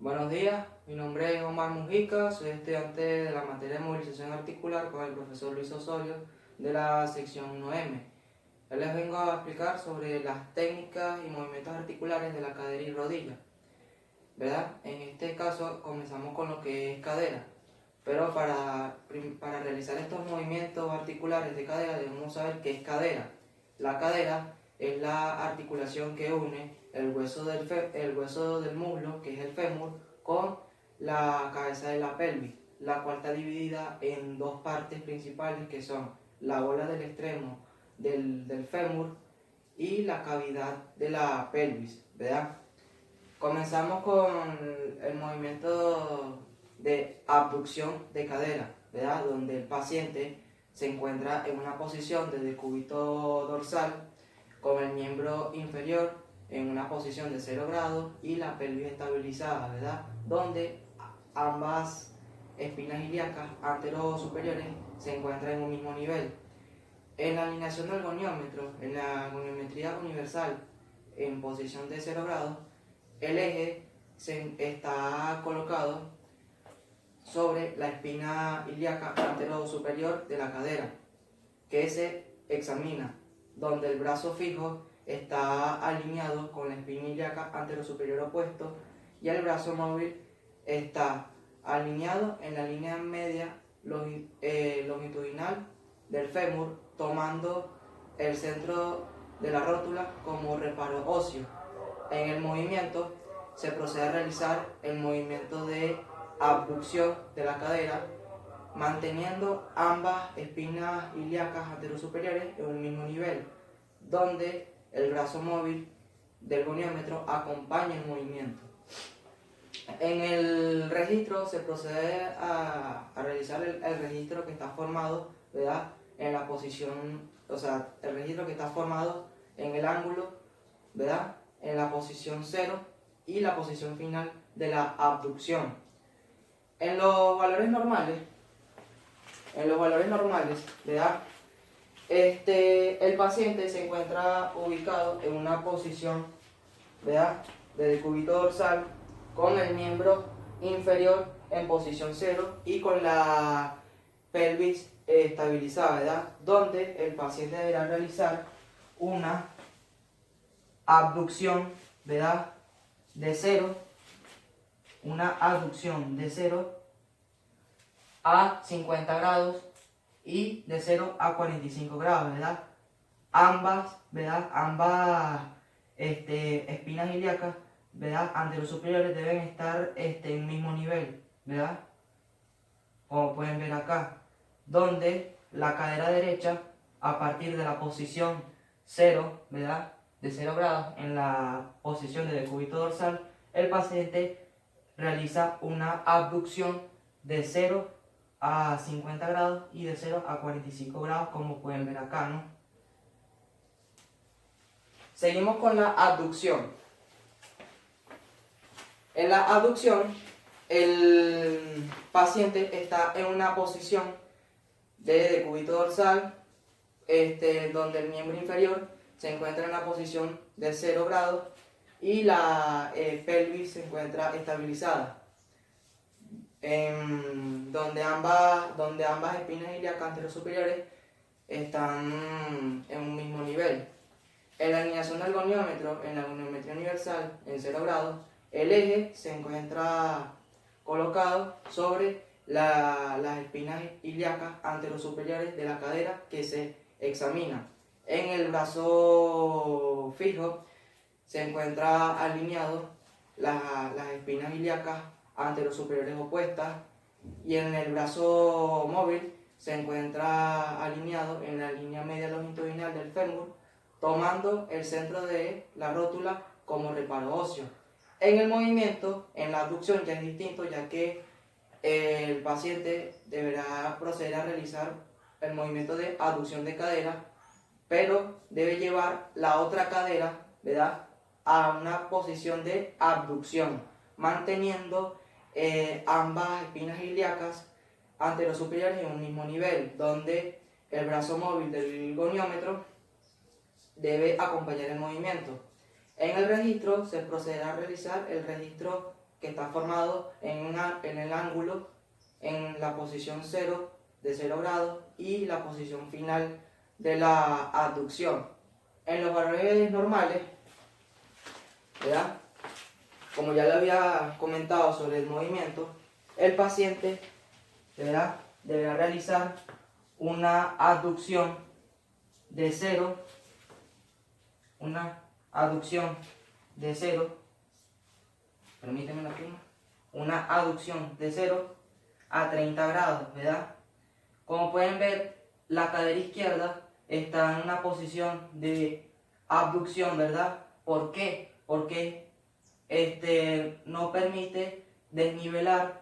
Buenos días, mi nombre es Omar Mujica, soy estudiante de la materia de movilización articular con el profesor Luis Osorio de la sección 1M. Hoy les vengo a explicar sobre las técnicas y movimientos articulares de la cadera y rodilla, ¿verdad? En este caso comenzamos con lo que es cadera, pero para realizar estos movimientos articulares de cadera debemos saber qué es cadera. La cadera es la articulación que une el hueso del muslo, que es el fémur, con la cabeza de la pelvis, la cual está dividida en dos partes principales que son la bola del extremo del fémur y la cavidad de la pelvis, ¿verdad? Comenzamos con el movimiento de abducción de cadera, ¿verdad? Donde el paciente se encuentra en una posición de decúbito dorsal con el miembro inferior en una posición de 0 grados y la pelvis estabilizada, ¿verdad? Donde ambas espinas ilíacas anterosuperiores se encuentran en un mismo nivel. En la alineación del goniómetro, en la goniometría universal en posición de 0 grados, el eje está colocado sobre la espina ilíaca anterosuperior de la cadera, que se examina, donde el brazo fijo está alineado con la espina ilíaca anterosuperior opuesto y el brazo móvil está alineado en la línea media longitudinal del fémur, tomando el centro de la rótula como reparo óseo. En el movimiento se procede a realizar el movimiento de abducción de la cadera, manteniendo ambas espinas ilíacas anterosuperiores en un mismo nivel, donde el brazo móvil del goniómetro acompaña el movimiento. En el registro se procede a realizar el registro que está formado, ¿verdad? En la posición, el registro que está formado en el ángulo, ¿verdad? En la posición 0 y la posición final de la abducción. En los valores normales, ¿verdad? El paciente se encuentra ubicado en una posición, ¿verdad?, de decúbito dorsal con el miembro inferior en posición 0 y con la pelvis estabilizada, ¿verdad?, donde el paciente deberá realizar una abducción, ¿verdad?, de 0, una abducción de 0 a 50 grados y de 0 a 45 grados, ¿verdad? Ambas espinas ilíacas, ¿verdad?, anterosuperiores deben estar en mismo nivel, ¿verdad? Como pueden ver acá, donde la cadera derecha, a partir de la posición 0, ¿verdad?, de 0 grados en la posición de decúbito dorsal, el paciente realiza una abducción de 0 a 50 grados y de 0 a 45 grados, como pueden ver acá, ¿no? Seguimos con la abducción. En la abducción, el paciente está en una posición de decúbito dorsal, donde el miembro inferior se encuentra en la posición de 0 grados y la pelvis se encuentra estabilizada, donde ambas espinas ilíacas anterosuperiores están en un mismo nivel. En la alineación del goniómetro, en la goniometría universal en 0 grados, el eje se encuentra colocado sobre las espinas ilíacas anterosuperiores de la cadera que se examina. En el brazo fijo se encuentra alineado las espinas ilíacas anterosuperiores opuestas y en el brazo móvil se encuentra alineado en la línea media longitudinal del fémur, tomando el centro de la rótula como reparo óseo. En el movimiento, en la abducción ya es distinto, ya que el paciente deberá proceder a realizar el movimiento de abducción de cadera, pero debe llevar la otra cadera, ¿verdad?, a una posición de abducción, manteniendo ambas espinas ilíacas anterosuperiores en un mismo nivel, donde el brazo móvil del goniómetro debe acompañar el movimiento. En el registro se procederá a realizar el registro que está formado en el ángulo en la posición 0 de 0 grados y la posición final de la abducción. En los valores normales, ¿verdad? Como ya le había comentado sobre el movimiento, el paciente deberá realizar una abducción de 0, permíteme la pluma, una abducción de 0 a 30 grados, ¿verdad? Como pueden ver, la cadera izquierda está en una posición de abducción, ¿verdad? ¿Por qué? Porque no permite desnivelar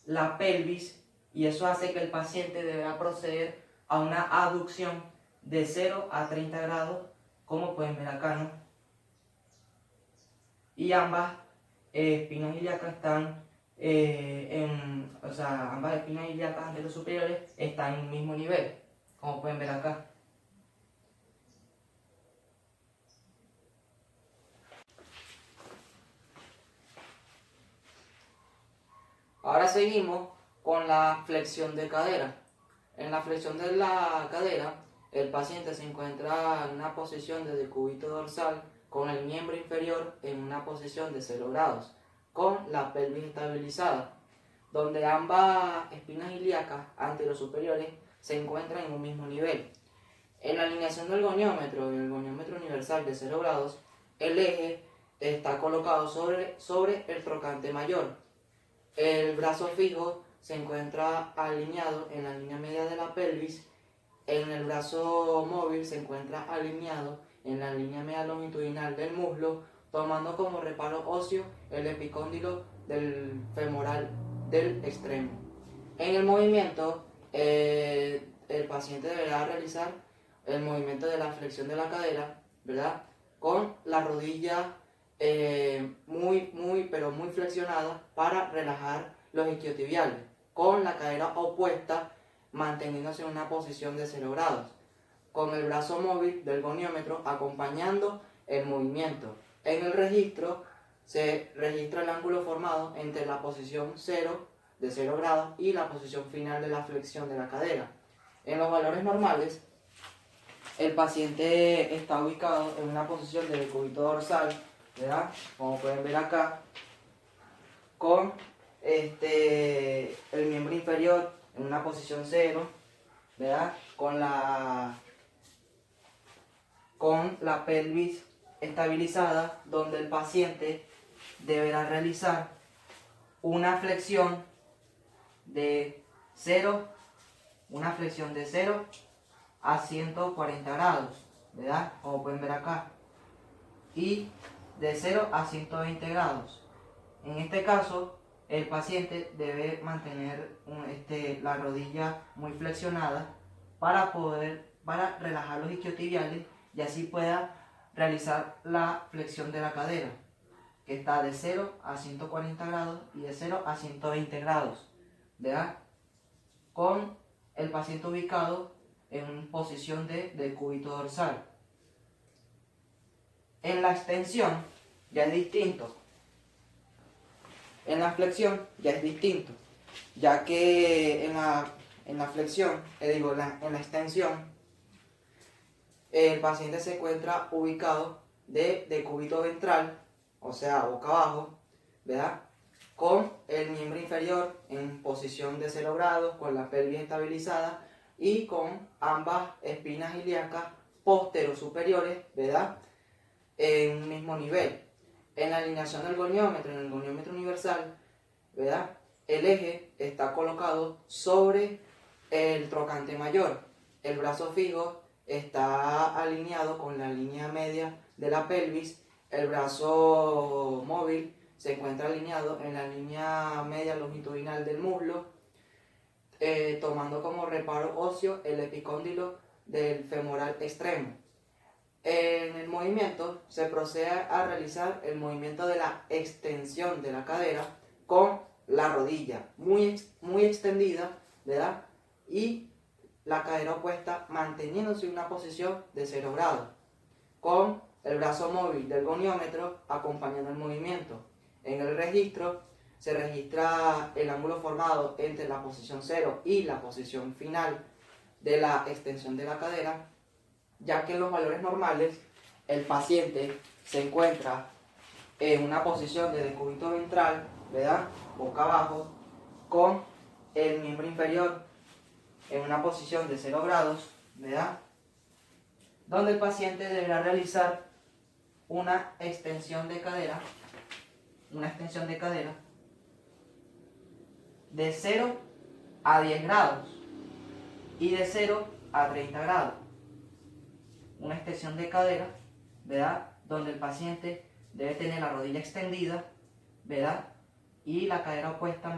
la pelvis y eso hace que el paciente deberá proceder a una abducción de 0 a 30 grados, como pueden ver acá, ¿no? Y ambas espinas ilíacas están ambas espinas ilíacas anteriores superiores están en un mismo nivel, como pueden ver acá. Ahora seguimos con la flexión de cadera. En la flexión de la cadera, el paciente se encuentra en una posición de decúbito dorsal con el miembro inferior en una posición de 0 grados, con la pelvis estabilizada, donde ambas espinas ilíacas anterosuperiores se encuentran en un mismo nivel. En la alineación del goniómetro, en el goniómetro universal de 0 grados, el eje está colocado sobre el trocante mayor. El brazo fijo se encuentra alineado en la línea media de la pelvis. En el brazo móvil se encuentra alineado en la línea media longitudinal del muslo, tomando como reparo óseo el epicóndilo del femoral del extremo. En el movimiento, el paciente deberá realizar el movimiento de la flexión de la cadera, ¿verdad? Con la rodilla pero muy flexionada para relajar los isquiotibiales, con la cadera opuesta manteniéndose en una posición de 0 grados, con el brazo móvil del goniómetro acompañando el movimiento. En el registro se registra el ángulo formado entre la posición 0 de 0 grados y la posición final de la flexión de la cadera. En los valores normales, el paciente está ubicado en una posición de decúbito dorsal, ¿verdad? Como pueden ver acá, con el miembro inferior en una posición 0, ¿verdad? Con la pelvis estabilizada, donde el paciente deberá realizar una flexión de 0 a 140 grados, ¿verdad? Como pueden ver acá. Y de 0 a 120 grados. En este caso, el paciente debe mantener la rodilla muy flexionada para relajar los isquiotibiales y así pueda realizar la flexión de la cadera, que está de 0 a 140 grados y de 0 a 120 grados, ¿verdad? Con el paciente ubicado en posición de decúbito dorsal. En la extensión ya es distinto. En la flexión ya es distinto, ya que en la flexión, en la extensión, el paciente se encuentra ubicado de decúbito ventral, o sea, boca abajo, ¿verdad? Con el miembro inferior en posición de 0 grados, con la pelvis estabilizada y con ambas espinas ilíacas posterosuperiores, ¿verdad? En un mismo nivel. En la alineación del goniómetro, en el goniómetro universal, ¿verdad? El eje está colocado sobre el trocante mayor. El brazo fijo está alineado con la línea media de la pelvis. El brazo móvil se encuentra alineado en la línea media longitudinal del muslo, tomando como reparo óseo el epicóndilo del femoral extremo. En el movimiento se procede a realizar el movimiento de la extensión de la cadera con la rodilla muy extendida, ¿verdad? Y la cadera opuesta manteniéndose en una posición de 0 grados, con el brazo móvil del goniómetro acompañando el movimiento. En el registro se registra el ángulo formado entre la posición 0 y la posición final de la extensión de la cadera, ya que en los valores normales el paciente se encuentra en una posición de decúbito ventral, ¿verdad? Boca abajo, con el miembro inferior en una posición de 0 grados, ¿verdad? Donde el paciente deberá realizar una extensión de cadera, de 0 a 10 grados y de 0 a 30 grados. Una extensión de cadera, ¿verdad? Donde el paciente debe tener la rodilla extendida, ¿verdad? Y la cadera opuesta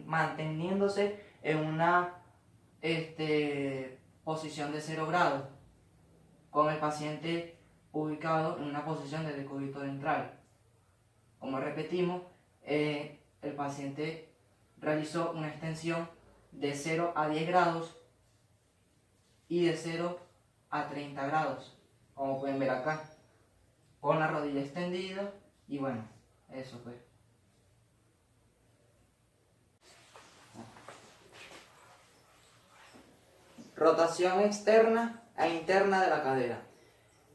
manteniéndose en una posición de 0 grados, con el paciente ubicado en una posición de decúbito ventral. Como repetimos, el paciente realizó una extensión de 0 a 10 grados y de 0 a 30 grados, como pueden ver acá, con la rodilla extendida y bueno, eso pues. Rotación externa e interna de la cadera.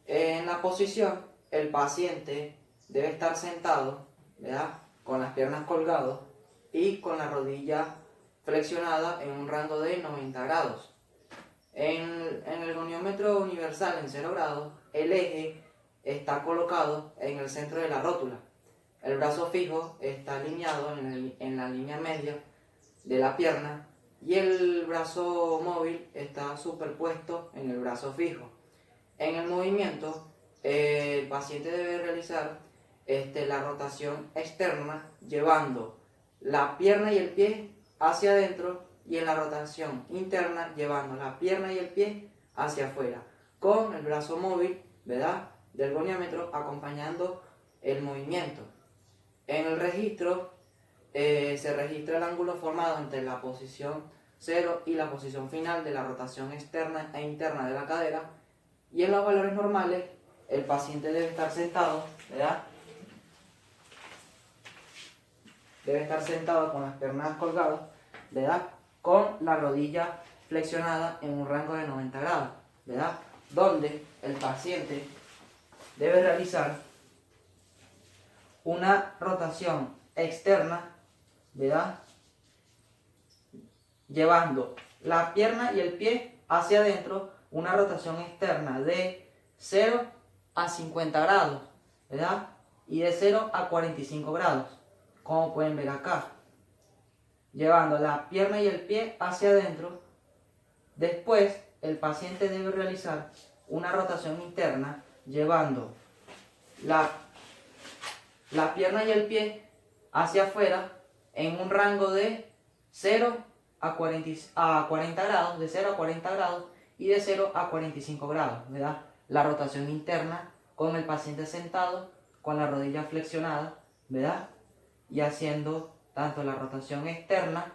En la posición, el paciente debe estar sentado, ¿verdad? Con las piernas colgadas y con la rodilla flexionada en un rango de 90 grados. En el goniómetro universal en 0 grados, el eje está colocado en el centro de la rótula. El brazo fijo está alineado en la línea media de la pierna y el brazo móvil está superpuesto en el brazo fijo. En el movimiento, el paciente debe realizar la rotación externa llevando la pierna y el pie hacia adentro y en la rotación interna llevando la pierna y el pie hacia afuera, con el brazo móvil, ¿verdad?, del goniómetro acompañando el movimiento. En el registro se registra el ángulo formado entre la posición 0 y la posición final de la rotación externa e interna de la cadera, y en los valores normales el paciente debe estar sentado, ¿verdad? Debe estar sentado con las piernas colgadas, ¿verdad?, con la rodilla flexionada en un rango de 90 grados, ¿verdad?, donde el paciente debe realizar una rotación externa, ¿verdad?, llevando la pierna y el pie hacia adentro, una rotación externa de 0 a 50 grados, ¿verdad?, y de 0 a 45 grados, como pueden ver acá, llevando la pierna y el pie hacia adentro. Después, el paciente debe realizar una rotación interna, llevando la pierna y el pie hacia afuera en un rango de 0 a 40 grados, de 0 a 40 grados y de 0 a 45 grados, ¿verdad? La rotación interna con el paciente sentado, con la rodilla flexionada, ¿verdad?, y haciendo tanto la rotación externa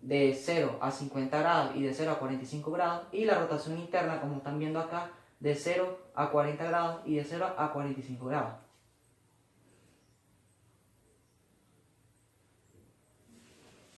de 0 a 50 grados y de 0 a 45 grados, y la rotación interna, como están viendo acá, de 0 a 40 grados y de 0 a 45 grados.